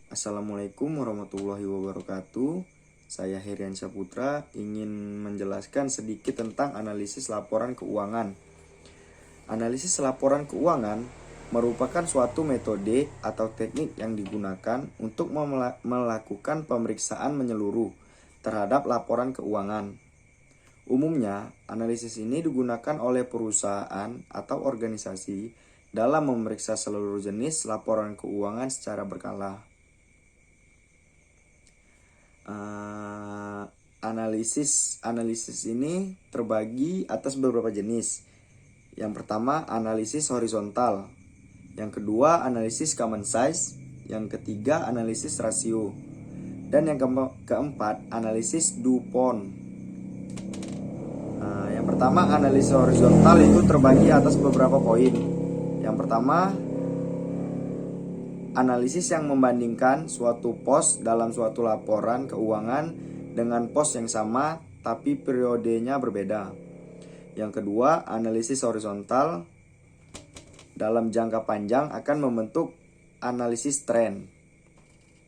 Assalamualaikum warahmatullahi wabarakatuh. Saya Herian Saputra ingin menjelaskan sedikit tentang analisis laporan keuangan. Analisis laporan keuangan merupakan suatu metode atau teknik yang digunakan untuk melakukan pemeriksaan menyeluruh terhadap laporan keuangan. Umumnya, analisis ini digunakan oleh perusahaan atau organisasi dalam memeriksa seluruh jenis laporan keuangan secara berkala. Analisis ini terbagi atas beberapa jenis. Yang pertama, analisis horizontal. Yang kedua, analisis common size. Yang ketiga, analisis rasio. Dan yang keempat, analisis DuPont. Yang pertama, analisis horizontal itu terbagi atas beberapa poin. Yang pertama, analisis yang membandingkan suatu pos dalam suatu laporan keuangan dengan pos yang sama tapi periodenya berbeda. Yang kedua, analisis horizontal dalam jangka panjang akan membentuk analisis tren.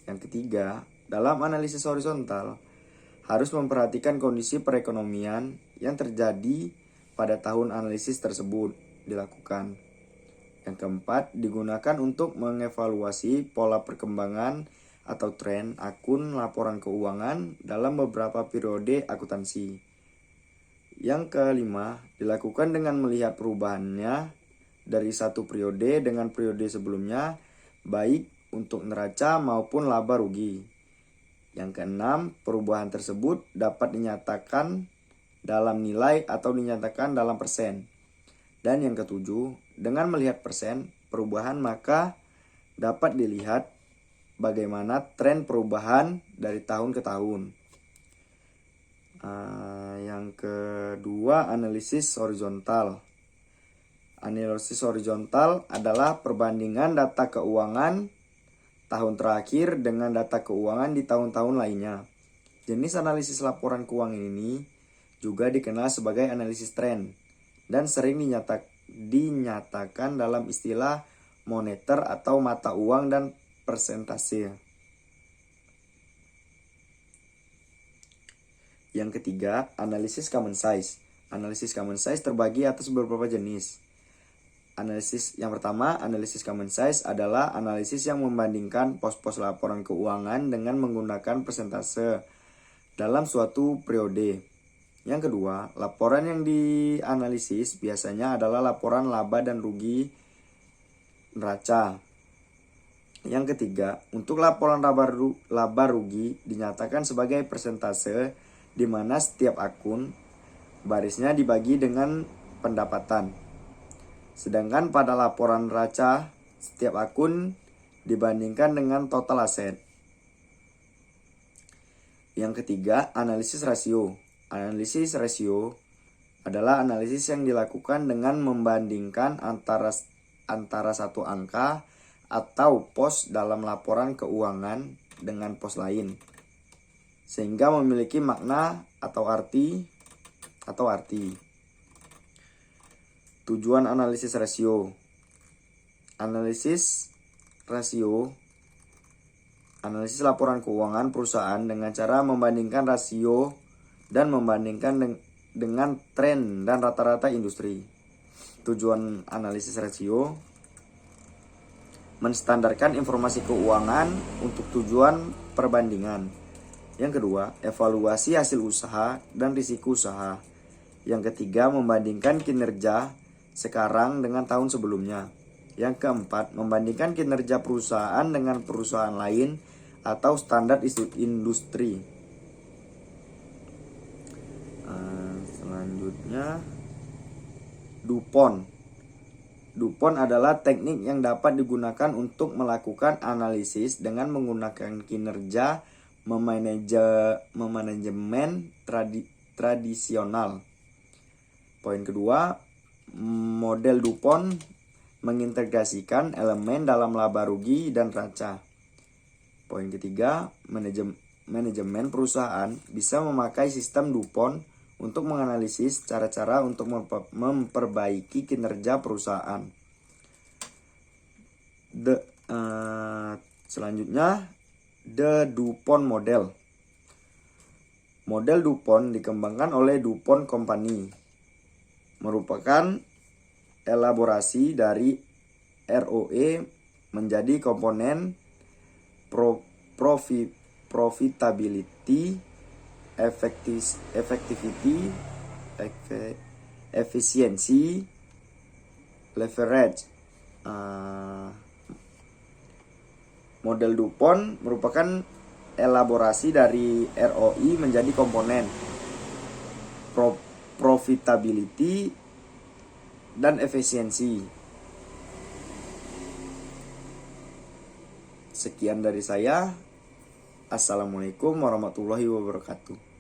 Yang ketiga, dalam analisis horizontal harus memperhatikan kondisi perekonomian yang terjadi pada tahun analisis tersebut dilakukan. Yang keempat, digunakan untuk mengevaluasi pola perkembangan atau tren akun laporan keuangan dalam beberapa periode akuntansi. Yang kelima, dilakukan dengan melihat perubahannya dari satu periode dengan periode sebelumnya, baik untuk neraca maupun laba rugi. Yang keenam, perubahan tersebut dapat dinyatakan dalam nilai atau dinyatakan dalam persen. Dan yang ketujuh, dengan melihat persen perubahan maka dapat dilihat bagaimana tren perubahan dari tahun ke tahun. Yang kedua, analisis horizontal. Analisis horizontal adalah perbandingan data keuangan tahun terakhir dengan data keuangan di tahun-tahun lainnya. Jenis analisis laporan keuangan ini juga dikenal sebagai analisis tren dan sering dinyatakan dalam istilah moneter atau mata uang dan persentase. Yang ketiga, analisis common size. Analisis common size terbagi atas beberapa jenis. Yang pertama, analisis common size adalah analisis yang membandingkan pos-pos laporan keuangan dengan menggunakan persentase dalam suatu periode. Yang kedua, laporan yang dianalisis biasanya adalah laporan laba dan rugi neraca. Yang ketiga, untuk laporan laba rugi dinyatakan sebagai persentase di mana setiap akun barisnya dibagi dengan pendapatan. Sedangkan pada laporan neraca, setiap akun dibandingkan dengan total aset. Yang ketiga, analisis rasio. Analisis rasio adalah analisis yang dilakukan dengan membandingkan antara satu angka atau pos dalam laporan keuangan dengan pos lain, sehingga memiliki makna atau arti. Tujuan analisis rasio. Analisis rasio, analisis laporan keuangan perusahaan dengan cara membandingkan rasio dan membandingkan dengan tren dan rata-rata industri. Tujuan analisis rasio menstandarkan informasi keuangan untuk tujuan perbandingan. Yang kedua, evaluasi hasil usaha dan risiko usaha. Yang ketiga, membandingkan kinerja sekarang dengan tahun sebelumnya. Yang keempat, membandingkan kinerja perusahaan dengan perusahaan lain atau standar industri. Selanjutnya, DuPont. DuPont adalah teknik yang dapat digunakan untuk melakukan analisis dengan menggunakan kinerja manajemen tradisional. Poin kedua, model DuPont mengintegrasikan elemen dalam laba rugi dan neraca. Poin ketiga, manajemen perusahaan bisa memakai sistem DuPont untuk menganalisis cara-cara untuk memperbaiki kinerja perusahaan. Selanjutnya, The DuPont Model. Model DuPont dikembangkan oleh DuPont Company, merupakan elaborasi dari ROE menjadi komponen profitability, effectivity, efficiency, leverage. Model DuPont merupakan elaborasi dari ROI menjadi komponen profitability dan efisiensi. Sekian dari saya. Assalamualaikum warahmatullahi wabarakatuh.